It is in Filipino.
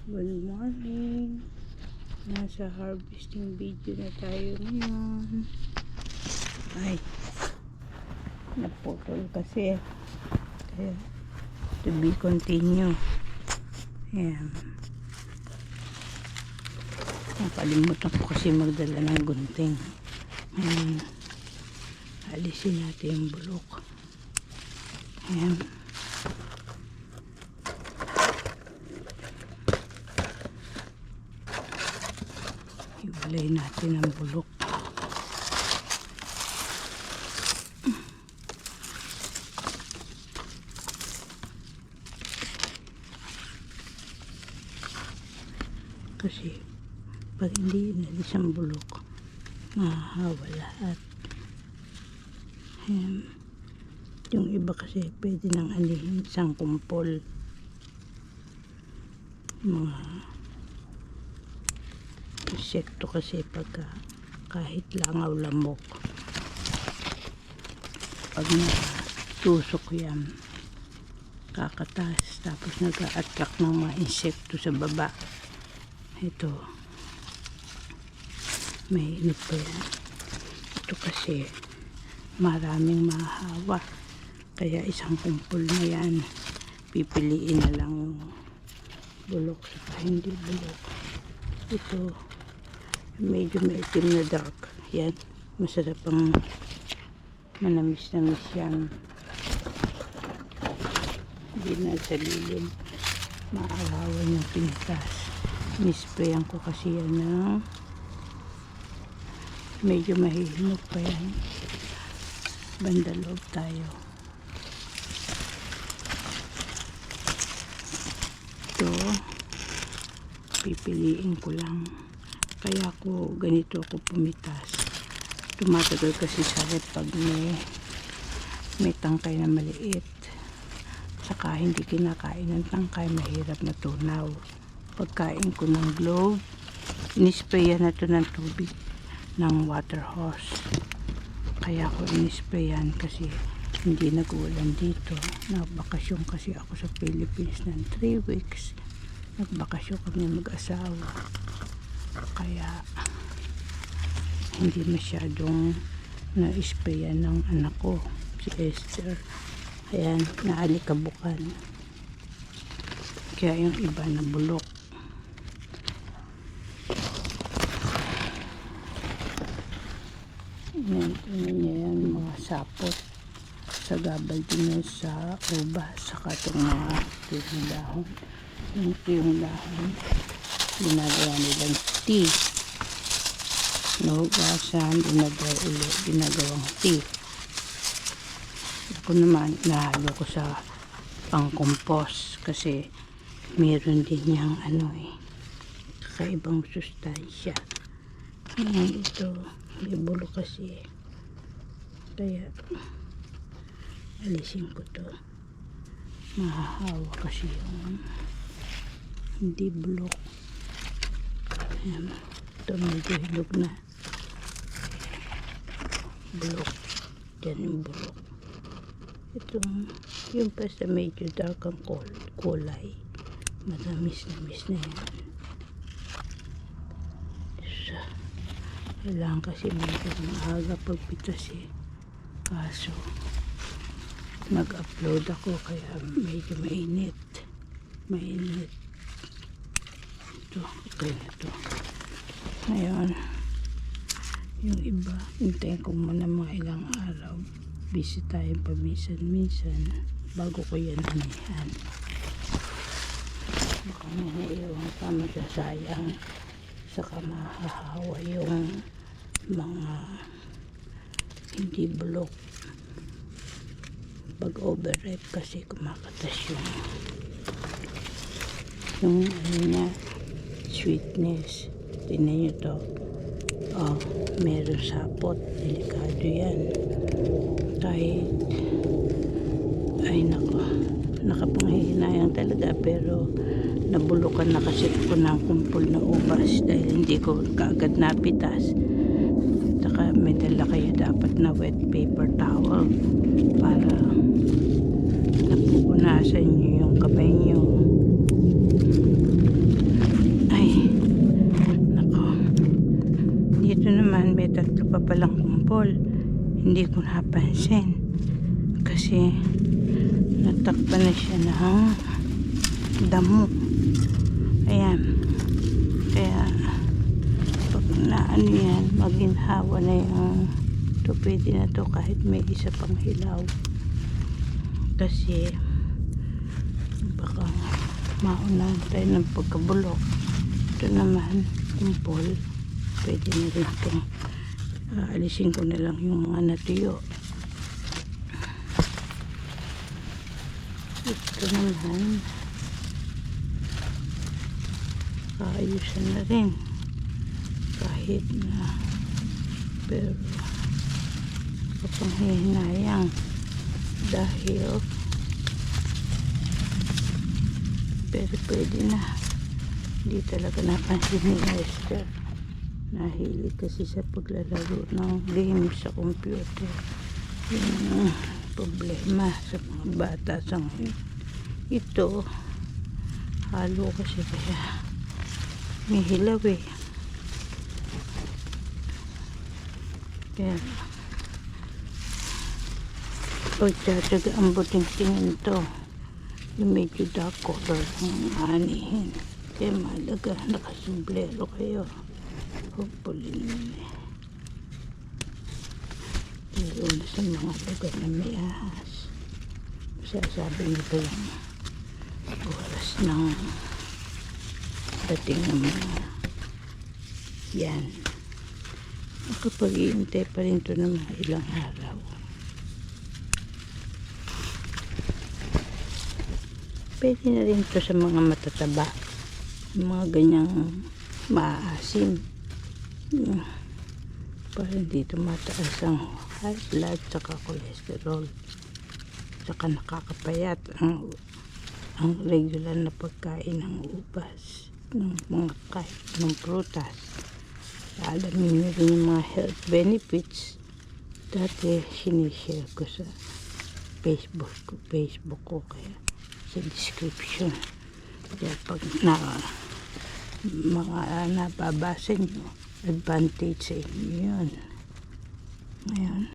Good morning. Nasa harvesting video na tayo ngayon. Ay, naputol kasi. Kaya, to be continue. Ayan. Nakalimutan ko kasi magdala ng gunting. Ayan. Alisin natin yung bulok. Ayan. Iwalay natin ang bulok. Kasi pag hindi inalis ang bulok, mahahawa lahat. Ayan. Yung iba kasi pwede nang alihin isang kumpol. Mga insekto kasi pagka kahit langaw lamok, pag natusok yan, kakatas, tapos nag-a-attract ng mga insekto sa baba. Ito, may init pa yan. Ito kasi maraming mahahawa, kaya isang kumpol na yan, pipiliin na lang yung bulok sa hindi bulok. Ito medyo may itim na dark, yan masarap ang manamis-namis yan. Hindi na sa lilim, maarawan yung pinitas. Nisprayan ko kasi yan ng medyo mahihinog pa yan. Banda loob tayo. Ito pipiliin ko lang, kaya ako ganito ako pumitas. Tumatagal kasi sa rep pag may tangkay na maliit, saka hindi kinakain ng tangkay, mahirap matunaw. Pagkain ko ng globe, inisprayan na to ng tubig ng water hose, kaya ako inisprayan kasi hindi nag-uulan dito. Nagbakasyon kasi ako sa Philippines ng 3 weeks. Nagbakasyon kami mag-asawa, kaya hindi masyadong na-sprayan ng anak ko, si Esther. Ayan, naalikabukan, kaya yung iba na bulok. Ayan, niya yan, mga sapot sa gabal din sa ubas, saka itong mga tuyong dahon. Yung tuyong dahon, ginagawa nilang tea. Nahugasan, dinagay ulit, ginagawang tea. Ako naman, nahalo ko sa pang-compose kasi meron din niyang kakaibang sustansya. Ngayon ito, may bulok kasi. Kaya, alisin ko to. Mahahawa kasi yung hindi bulok. Ayan. Ito medyo hilog na. Bulok. Diyan yung bulok. Ito, yung pa sa medyo dark ang kulay. Matamis-namis na yan. So, kailangan kasi medyo maaga pagpitas kaso nag-upload ako kaya medyo mainit. Ito, okay na to. Ngayon, yung iba, hintayin ko muna mga ilang araw. Busy tayo paminsan-minsan bago ko yan anihan. Baka may naiwan pa, masasayang, saka mahahawa yung mga hindi bulok. Pag overripe kasi kumakatas yung niya, sweetness. Tingnan nyo to. Oh, meron sapot. Delikado yan. Kahit, ay nako, nakapanghihinayang talaga, pero nabulukan na kasi ako ng kumpol na ubas dahil hindi ko kaagad napitas. Saka may dala kayo dapat na wet paper towel para napupunasan nyo yung kamay nyo. hindi ko napansin kasi natakpan na siya ng damo. Ayan, kaya pag naano yan, maginhawa na yung to, pwede na to kahit may isa pang hilaw kasi baka maunahan tayo ng pagkabulok. Ito naman kumpol, pwede na rin itong alisin ko na lang yung mga natuyo. Ito naman kaayusan na rin kahit na, pero kapanghihinayang dahil pero pwede na. Hindi talaga napansin ni Esther. Nahilig kasi sa paglalaro ng games sa computer. Yun ang problema sa mga bata sa ngayon. Ito halo kasi kaya may hilaw eh. Kaya pagtsatsaga ang buting-tingin to, yung medyo dark color ang anihin. Kaya malaga nakasumblero kayo. Hopefully naman eh. Pero sa mga lugar na may ahas, masasabi nito yung oras ng dating ng mga yan. Nakapag-iintay pa rin ito ng mga ilang araw. Pwede na rin ito sa mga matataba, mga ganyang maasim, para hindi tumataas ang high blood saka cholesterol, saka nakakapayat ang regular na pagkain ng ubas, ng mga kahit ng prutas. Alamin nyo rin yung mga health benefits. Dati sinishare ko sa Facebook ko, kaya sa description. Kaya pag mga nababasa nyo, advantage sa inyo yun. Ngayon